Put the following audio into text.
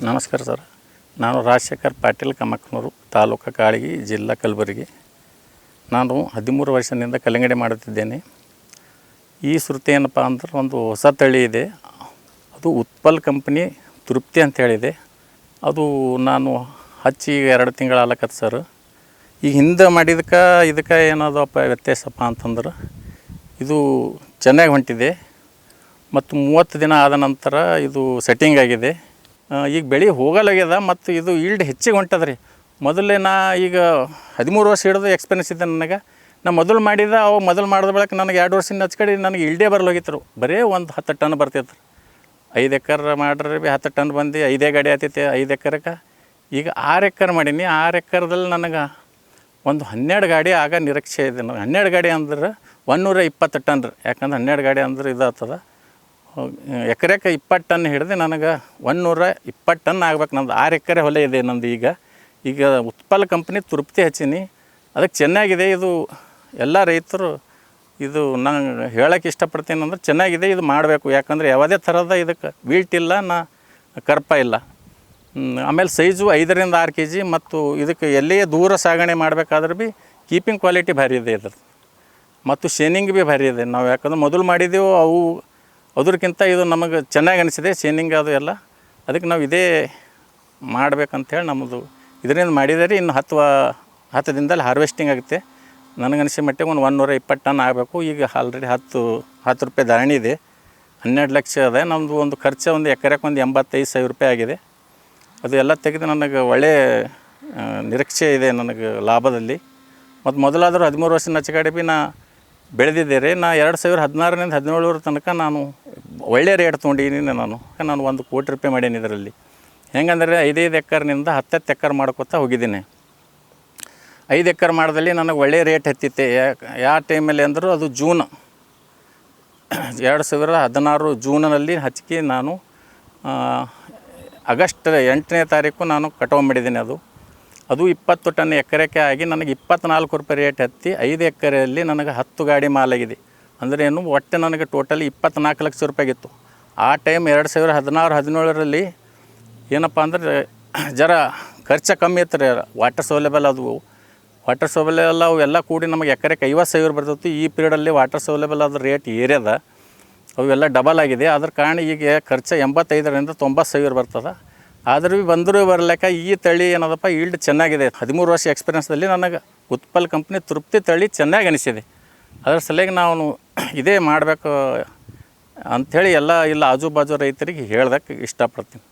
ನಮಸ್ಕಾರ ಸರ್. ನಾನು ರಾಜಶೇಖರ್ ಪಾಟೀಲ್ ಕಮಕ್ನೂರು, ತಾಲೂಕು ಕಾಳಗಿ, ಜಿಲ್ಲಾ ಕಲಬುರಗಿ. ನಾನು 13 ವರ್ಷದಿಂದ ಕಲ್ಲಂಗಡಿ ಮಾಡುತ್ತಿದ್ದೇನೆ. ಈ ಸುರುತಿ ಏನಪ್ಪ ಅಂದ್ರೆ ಒಂದು ಹೊಸ ತಳಿ ಇದೆ. ಅದು ಉತ್ಪಲ್ ಕಂಪ್ನಿ ತೃಪ್ತಿ ಅಂತ ಹೇಳಿದೆ. ಅದು ನಾನು ಹಚ್ಚಿ 2 ತಿಂಗಳಾಗತ್ತೆ ಸರ್. ಈ ಹಿಂದೆ ಇದಕ್ಕೆ ಏನದಪ್ಪ ವ್ಯತ್ಯಾಸಪ್ಪ ಅಂತಂದ್ರೆ ಇದು ಚೆನ್ನಾಗಿ ಹೊಂಟಿದೆ ಮತ್ತು 30 ದಿನ ಆದ ನಂತರ ಇದು ಸೆಟ್ಟಿಂಗ್ ಆಗಿದೆ. ಈಗ ಬೆಳೆ ಹೋಗಲಾಗ್ಯದ ಮತ್ತು ಇದು ಈಲ್ಡ್ ಹೆಚ್ಚಿಗೆ ಹೊಂಟದ್ರಿ. ಮೊದಲೇ ಈಗ 13 ವರ್ಷ ಹಿಡಿದು ಎಕ್ಸ್ಪೀರಿಯನ್ಸ್ ಇದೆ ನನಗೆ. ಮೊದಲು ಮಾಡಿದ ಬಳಕ ನನಗೆ 2 ವರ್ಷದಿಂದ ಹಚ್ಕಡೆ ನನಗೆ ಈಲ್ಡೇ ಬರಲಾಗಿತ್ತು. ಬರೀ ಒಂದು 10 ಟನ್ ಬರ್ತಿತ್ತು. 5 ಎಕರೆ ಮಾಡ್ರಿ 10 ಟನ್ ಬಂದು 5 ಗಾಡಿ ಆತೈತೆ 5 ಎಕರೆಗೆ. ಈಗ 6 ಎಕರೆ ಮಾಡೀನಿ. 6 ಎಕರೆದಲ್ಲಿ ನನಗೆ ಒಂದು 12 ಗಾಡಿ ಆಗ ನಿರೀಕ್ಷೆ ಇದೆ. 12 ಗಾಡಿ ಅಂದ್ರೆ 120 ಟನ್ ರೀ. ಯಾಕಂದ್ರೆ 12 ಗಾಡಿ ಅಂದ್ರೆ ಇದಾಗ್ತದೆ. ಎಕರೆಗೆ 20 ಟನ್ ಹಿಡಿದು ನನಗೆ 120 ಟನ್ ಆಗ್ಬೇಕು. ನಂದು 6 ಎಕರೆ ಹೊಲ ಇದೆ ನಂದು. ಈಗ ಉತ್ಪಲ್ ಕಂಪ್ನಿ ತೃಪ್ತಿ ಹಚ್ಚೀನಿ. ಅದಕ್ಕೆ ಚೆನ್ನಾಗಿದೆ. ಇದು ಎಲ್ಲ ರೈತರು ಇದು ನಾನು ಹೇಳೋಕ್ಕೆ ಇಷ್ಟಪಡ್ತೀನಿ ಅಂದ್ರೆ ಚೆನ್ನಾಗಿದೆ, ಇದು ಮಾಡಬೇಕು. ಯಾಕಂದರೆ ಯಾವುದೇ ಥರದ ಇದಕ್ಕೆ ವೀಲ್ಟ್ ಇಲ್ಲ, ಕರ್ಪ ಇಲ್ಲ. ಆಮೇಲೆ ಸೈಜು 5ರಿಂದ 6 kg ಮತ್ತು ಇದಕ್ಕೆ ಎಲ್ಲಿಯೇ ದೂರ ಸಾಗಣೆ ಮಾಡಬೇಕಾದ್ರೆ ಭೀ ಕೀಪಿಂಗ್ ಕ್ವಾಲಿಟಿ ಭಾರಿ ಇದೆ ಇದ್ರದ್ದು. ಮತ್ತು ಶೇನಿಂಗ್ ಭೀ ಭಾರಿ ಇದೆ. ನಾವು ಯಾಕಂದ್ರೆ ಮೊದಲು ಮಾಡಿದ್ದೆವು, ಅದಕ್ಕಿಂತ ಇದು ನಮಗೆ ಚೆನ್ನಾಗಿ ಅನಿಸಿದೆ ಶೇನಿಂಗ್ ಅದು ಎಲ್ಲ. ಅದಕ್ಕೆ ನಾವು ಇದೇ ಮಾಡಬೇಕಂತೇಳಿ ನಮ್ಮದು ಇದರಿಂದ ಮಾಡಿದರೆ ಇನ್ನು 10 ದಿನದಲ್ಲಿ ಹಾರ್ವೆಸ್ಟಿಂಗ್ ಆಗುತ್ತೆ. ನನಗನ್ಸಿದ ಮಟ್ಟಿಗೆ ಒಂದು 120 ಟನ್ ಆಗಬೇಕು. ಈಗ ಆಲ್ರೆಡಿ 10 ರೂಪಾಯಿ ಧಾರಣೆ ಇದೆ. 12 ಲಕ್ಷ ಅದ. ನಮ್ಮದು ಒಂದು ಖರ್ಚು ಒಂದು ಎಕರೆಗೆ ಒಂದು 85,000 ರೂಪಾಯಿ ಆಗಿದೆ. ಅದು ಎಲ್ಲ ತೆಗೆದು ನನಗೆ ಒಳ್ಳೆಯ ನಿರೀಕ್ಷೆ ಇದೆ ನನಗೆ ಲಾಭದಲ್ಲಿ. ಮತ್ತು ಮೊದಲಾದರೂ 13 ವರ್ಷದ ನಚ್ಚಗಾಡಿ ಭೀ ಬೆಳೆದಿದ್ದೇನೆ. 2016ರಿಂದ 17 ತನಕ ನಾನು ಒಳ್ಳೆಯ ರೇಟ್ ತೊಗೊಂಡಿದ್ದೀನಿ. ನಾನು 1 ಕೋಟಿ ರೂಪಾಯಿ ಮಾಡೀನಿ ಇದರಲ್ಲಿ. ಹೆಂಗಂದರೆ 5 ಎಕರ್ನಿಂದ 10 ಎಕರೆ ಮಾಡ್ಕೊತಾ ಹೋಗಿದ್ದೀನಿ. 5 ಎಕರೆ ಮಾಡ್ದಲ್ಲಿ ನನಗೆ ಒಳ್ಳೆಯ ರೇಟ್ ಹತ್ತಿತ್ತೆ. ಯಾವ ಟೈಮಲ್ಲಿ ಅಂದರೂ ಅದು ಜೂನ್ 2016 ಜೂನಲ್ಲಿ ಹಚ್ಕಿ ನಾನು ಆಗಸ್ಟ್ 8ನೇ ತಾರೀಕು ನಾನು ಕಟಾವು ಮಾಡಿದ್ದೀನಿ. ಅದು 20 ಟನ್ ಎಕರೆಗೆ ಆಗಿ ನನಗೆ 24 ರೂಪಾಯಿ ರೇಟ್ ಹತ್ತಿ 5 ಎಕರೆಯಲ್ಲಿ ನನಗೆ 10 ಗಾಡಿ ಮಾಲಾಗಿದೆ. ಅಂದರೆ ಏನು ಒಟ್ಟು ನನಗೆ ಟೋಟಲಿ 24 ಲಕ್ಷ ರೂಪಾಯಿಗಿತ್ತು. ಆ ಟೈಮ್ 2016-17ರಲ್ಲಿ ಏನಪ್ಪ ಅಂದರೆ ಜರ ಖರ್ಚು ಕಮ್ಮಿ ಇತ್ತು ರೀ. ವಾಟರ್ ಸೌಲಭ್ಯ ವಾಟರ್ ಸೌಲಭ್ಯ ಎಲ್ಲ ಅವೆಲ್ಲ ಕೂಡಿ ನಮಗೆ ಎಕರೆಗೆ 50,000 ಬರ್ತಿತ್ತು. ಈ ಪೀರಿಯಡಲ್ಲಿ ವಾಟರ್ ಸೌಲಭ್ಯ ಅದು ರೇಟ್ ಏರ್ಯದ, ಅವೆಲ್ಲ ಡಬಲ್ ಆಗಿದೆ. ಅದ್ರ ಕಾರಣ ಈಗ ಖರ್ಚು 85ರಿಂದ 90,000 ಬರ್ತದೆ. ಆದರೂ ಬಂದರೂ ಬರಲಿಕ್ಕೆ ಈ ತಳಿ ಏನದಪ್ಪ ಈಲ್ಡ್ ಚೆನ್ನಾಗಿದೆ. 13 ವರ್ಷ ಎಕ್ಸ್ಪೀರಿಯನ್ಸ್ದಲ್ಲಿ ನನಗೆ ಉತ್ಪಲ್ ಕಂಪ್ನಿ ತೃಪ್ತಿ ತಳಿ ಚೆನ್ನಾಗಿ ಅನಿಸಿದೆ. ಅದರ ಸಲುವಾಗಿ ನಾನು ಇದೇ ಮಾಡಬೇಕು ಅಂಥೇಳಿ ಎಲ್ಲ ಆಜು ಬಾಜು ರೈತರಿಗೆ ಹೇಳೋದಕ್ಕೆ ಇಷ್ಟಪಡ್ತೀನಿ.